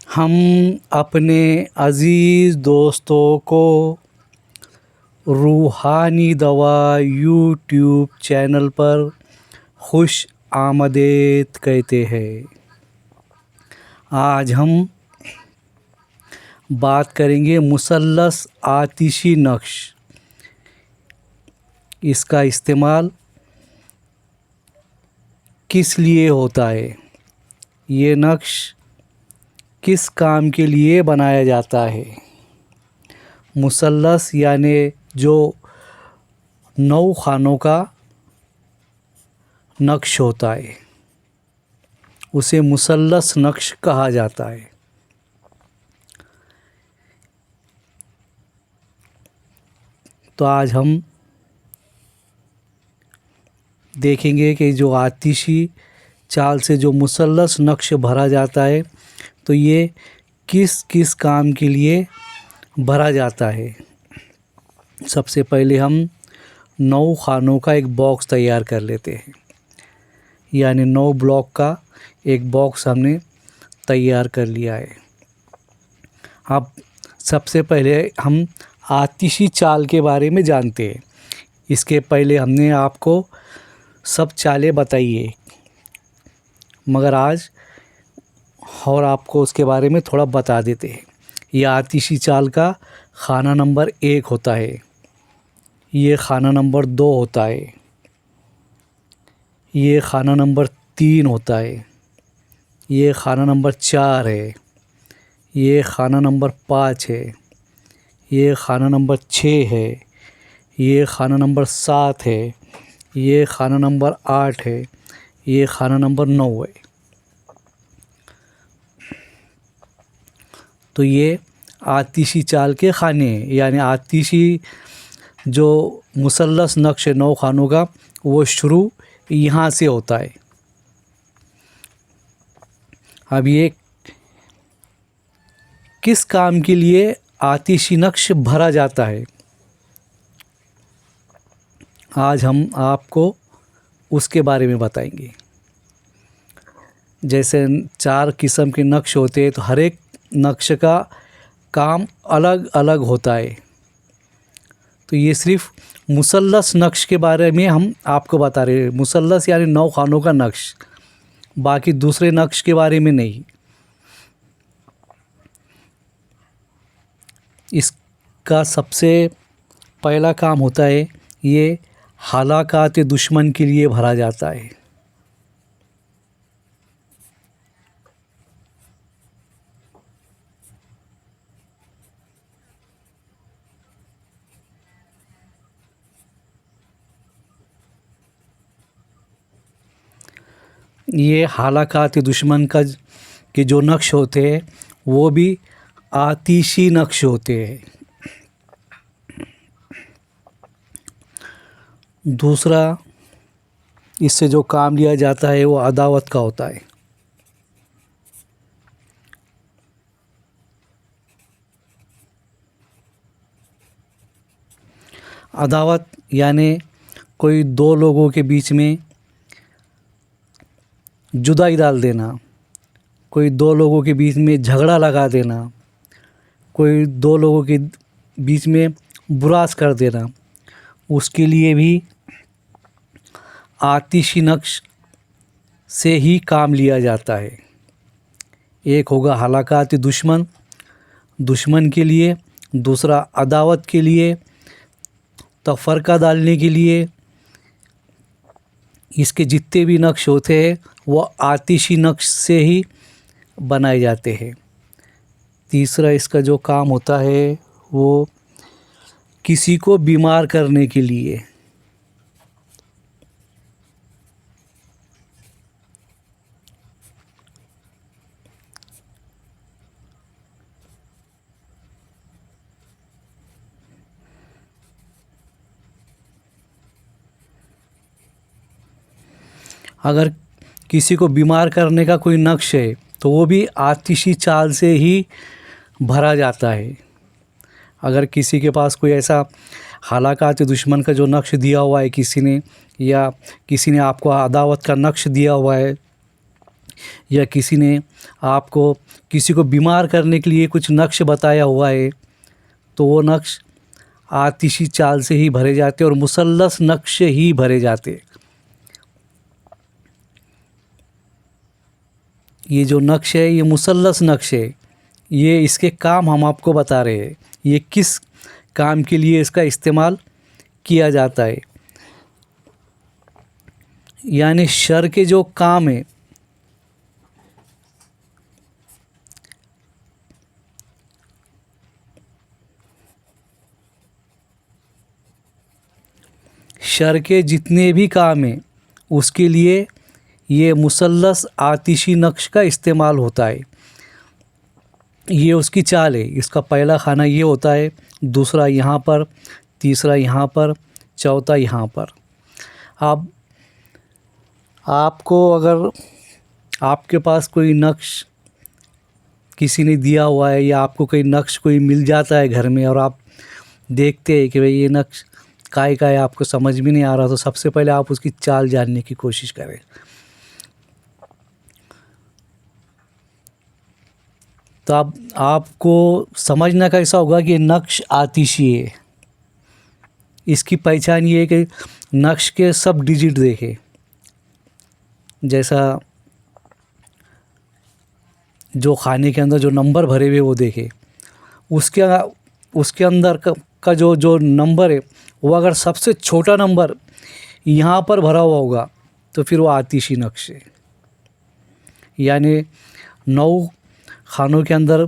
हम अपने अज़ीज़ दोस्तों को रूहानी दवा यूट्यूब चैनल पर खुश आमदीद कहते हैं। आज हम बात करेंगे मुसल्लस आतिशी नक्श। इसका इस्तेमाल किस लिए होता है, ये नक्श किस काम के लिए बनाया जाता है। मुसल्लस यानी जो 9 खानों का नक्श होता है उसे मुसल्लस नक्श कहा जाता है। तो आज हम देखेंगे कि जो आतिशी चाल से जो मुसल्लस नक्श भरा जाता है तो ये किस किस काम के लिए भरा जाता है। सबसे पहले हम 9 खानों का एक बॉक्स तैयार कर लेते हैं, यानी 9 ब्लॉक का एक बॉक्स हमने तैयार कर लिया है। अब सबसे पहले हम आतिशी चाल के बारे में जानते हैं। इसके पहले हमने आपको सब चालें बताई है, मगर आज और आपको उसके बारे में थोड़ा बता देते हैं। यह आतिशी चाल का खाना नंबर 1 होता है, ये खाना नंबर 2 होता है, ये खाना नंबर 3 होता है, ये खाना नंबर 4 है, ये खाना नंबर 5 है, ये खाना नंबर 6 है, ये खाना नंबर 7 है, ये खाना नंबर 8 है, ये खाना नंबर 9 है। तो ये आतिशी चाल के खाने हैं, यानी आतिशी जो मुसल्लस नक्श 9 खानों का वो शुरू यहाँ से होता है। अब ये किस काम के लिए आतिशी नक्श भरा जाता है, आज हम आपको उसके बारे में बताएंगे। जैसे 4 किस्म के नक्श होते हैं तो हर एक नक्श का काम अलग अलग होता है। तो ये सिर्फ मुसल्लस नक्श के बारे में हम आपको बता रहे हैं। मुसल्लस यानी 9 खानों का नक्श, बाकी दूसरे नक्श के बारे में नहीं। इसका सबसे पहला काम होता है, ये हलाकात दुश्मन के लिए भरा जाता है। ये हलाकात दुश्मन का के जो नक्श होते हैं वो भी आतिशी नक्श होते हैं। दूसरा इससे जो काम लिया जाता है वो अदावत का होता है। अदावत यानी कोई 2 लोगों के बीच में जुदाई डाल देना, कोई 2 लोगों के बीच में झगड़ा लगा देना, कोई 2 लोगों के बीच में बुरास कर देना, उसके लिए भी आतिशी नक्श से ही काम लिया जाता है। एक होगा हलाकात दुश्मन, दुश्मन के लिए, दूसरा अदावत के लिए, तफरका डालने के लिए। इसके जितने भी नक्श होते हैं वो आतिशी नक्श से ही बनाए जाते हैं। तीसरा इसका जो काम होता है वो किसी को बीमार करने के लिए। अगर किसी को बीमार करने का कोई नक्श है तो वो भी आतिशी चाल से ही भरा जाता है। अगर किसी के पास कोई ऐसा हलाकात दुश्मन का जो नक्श दिया हुआ है किसी ने, या किसी ने आपको अदावत का नक्श दिया हुआ है, या किसी ने आपको किसी को बीमार करने के लिए कुछ नक्श बताया हुआ है, तो वो नक्श आतिशी चाल से ही भरे जाते और मुसल्लस नक्श ही भरे जाते। ये जो नक्श है ये मुसल्लस नक्श है, ये इसके काम हम आपको बता रहे हैं, ये किस काम के लिए इसका इस्तेमाल किया जाता है। यानी शर के जो काम है, शर के जितने भी काम हैं उसके लिए ये मुसल्लस आतिशी नक्श का इस्तेमाल होता है। ये उसकी चाल है। इसका पहला खाना ये होता है, दूसरा यहाँ पर, तीसरा यहाँ पर, चौथा यहाँ पर। अब आपको अगर आपके पास कोई नक्श किसी ने दिया हुआ है या आपको कोई नक्श कोई मिल जाता है घर में और आप देखते हैं कि भाई ये नक्श काय का है, आपको समझ भी नहीं आ रहा, तो सबसे पहले आप उसकी चाल जानने की कोशिश करें। तो अब आपको समझना कैसा होगा कि नक्श आतिशी है। इसकी पहचान ये है कि नक्श के सब डिजिट देखें, जैसा जो खाने के अंदर जो नंबर भरे हुए वो देखें, उसके अंदर का जो नंबर है वो अगर सबसे छोटा नंबर यहाँ पर भरा हुआ होगा तो फिर वो आतिशी नक्श है। यानी 9 खानों के अंदर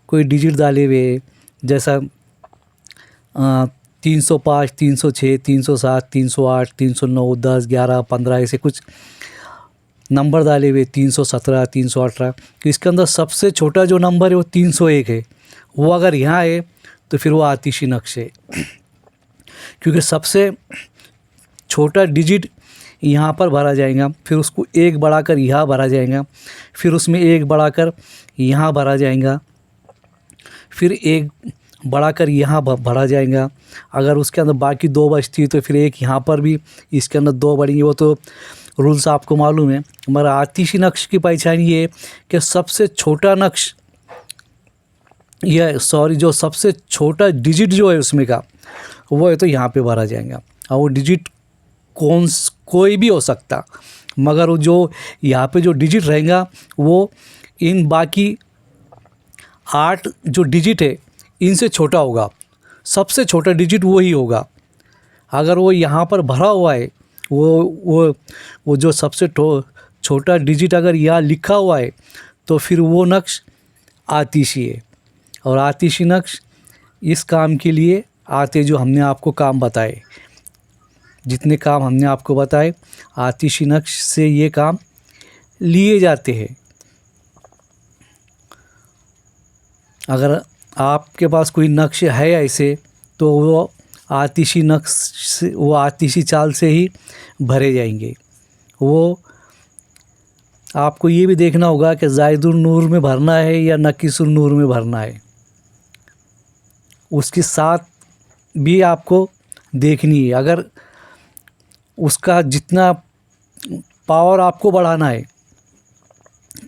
कोई डिजिट डाले हुए, जैसा 305, 306, 307, 308, 309, 10, 11, 15 ऐसे कुछ नंबर डाले हुए, 317, 318, तो इसके अंदर सबसे छोटा जो नंबर है वो 301 है। वो अगर यहाँ है तो फिर वो आतिशी नक्श है, क्योंकि सबसे छोटा डिजिट यहाँ पर भरा जाएगा, फिर उसको एक बढ़ाकर यहाँ भरा जाएगा, फिर उसमें एक बढ़ाकर यहाँ भरा जाएगा, फिर एक बढ़ाकर यहाँ भरा जाएगा। अगर उसके अंदर बाकी 2 बचती है तो फिर एक यहाँ पर भी इसके अंदर 2 बढ़ेंगे। वो तो रूल्स आपको मालूम है। हमारा आतिशी नक्श की पहचान ये है कि सबसे छोटा नक्श जो सबसे छोटा डिजिट जो है उसमें का वो है तो यहाँ पे भरा जाएगा। और वो डिजिट कोई भी हो सकता, मगर वो जो यहाँ पे जो डिजिट रहेगा वो इन बाकी 8 जो डिजिट है इनसे छोटा होगा। सबसे छोटा डिजिट वो ही होगा। अगर वो यहाँ पर भरा हुआ है, वो जो सबसे छोटा डिजिट अगर यहाँ लिखा हुआ है तो फिर वो नक्श आतिशी है। और आतिशी नक्श इस काम के लिए आते जो हमने आपको काम बताए, जितने काम हमने आपको बताए आतिशी नक्श से ये काम लिए जाते हैं। अगर आपके पास कोई नक्श है ऐसे तो वो आतिशी नक्श से, वो आतिशी चाल से ही भरे जाएंगे। वो आपको ये भी देखना होगा कि ज़ायदुन नूर में भरना है या नकीसुन नूर में भरना है, उसके साथ भी आपको देखनी है। अगर उसका जितना पावर आपको बढ़ाना है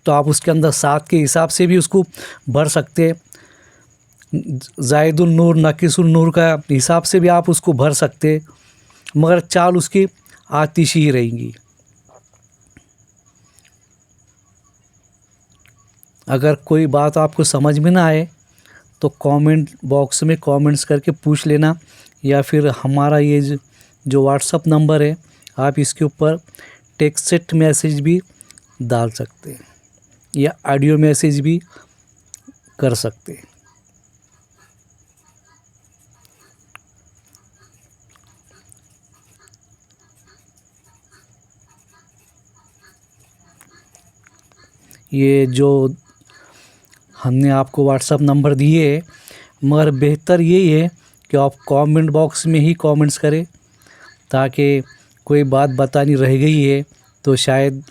तो आप उसके अंदर 7 के हिसाब से भी उसको भर सकते हैं। ज़ायदुन नूर नकीसुन नूर का हिसाब से भी आप उसको भर सकते, मगर चाल उसकी आतिशी ही रहेंगी। अगर कोई बात आपको समझ में ना आए तो कमेंट बॉक्स में कमेंट्स करके पूछ लेना, या फिर हमारा ये जो व्हाट्सअप नंबर है आप इसके ऊपर टेक्स्ट मैसेज भी डाल सकते हैं या ऑडियो मैसेज भी कर सकते हैं। ये जो हमने आपको व्हाट्सअप नंबर दिए, मगर बेहतर यही है कि आप कमेंट बॉक्स में ही कमेंट्स करें, ताकि कोई बात बतानी रह गई है तो शायद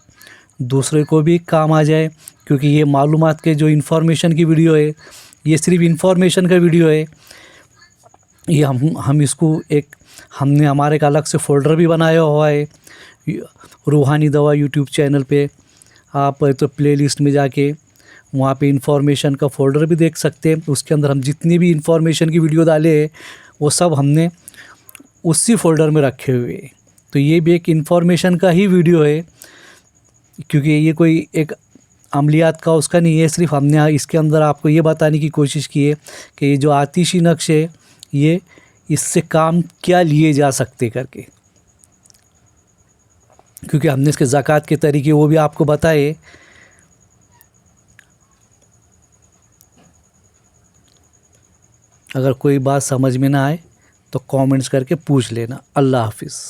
दूसरे को भी काम आ जाए। क्योंकि ये मालूमात के जो इन्फॉर्मेशन की वीडियो है, ये सिर्फ इन्फॉर्मेशन का वीडियो है। ये हम इसको हमने हमारे एक अलग से फ़ोल्डर भी बनाया हुआ है रूहानी दवा यूट्यूब चैनल पे। आप तो प्लेलिस्ट में जाके वहाँ पे इन्फॉर्मेशन का फ़ोल्डर भी देख सकते हैं। उसके अंदर हम जितनी भी इन्फॉर्मेशन की वीडियो डाले हैं वो सब हमने उसी फ़ोल्डर में रखे हुए हैं। तो ये भी एक इन्फॉर्मेशन का ही वीडियो है, क्योंकि ये कोई एक अमलियात का उसका नहीं है। सिर्फ हमने इसके अंदर आपको ये बताने की कोशिश की है कि ये जो आतिशी नक्श है ये इससे काम क्या लिए जा सकते करके, क्योंकि हमने इसके ज़कात के तरीके वो भी आपको बताए। अगर कोई बात समझ में ना आए तो कमेंट्स करके पूछ लेना। अल्लाह हाफिज़।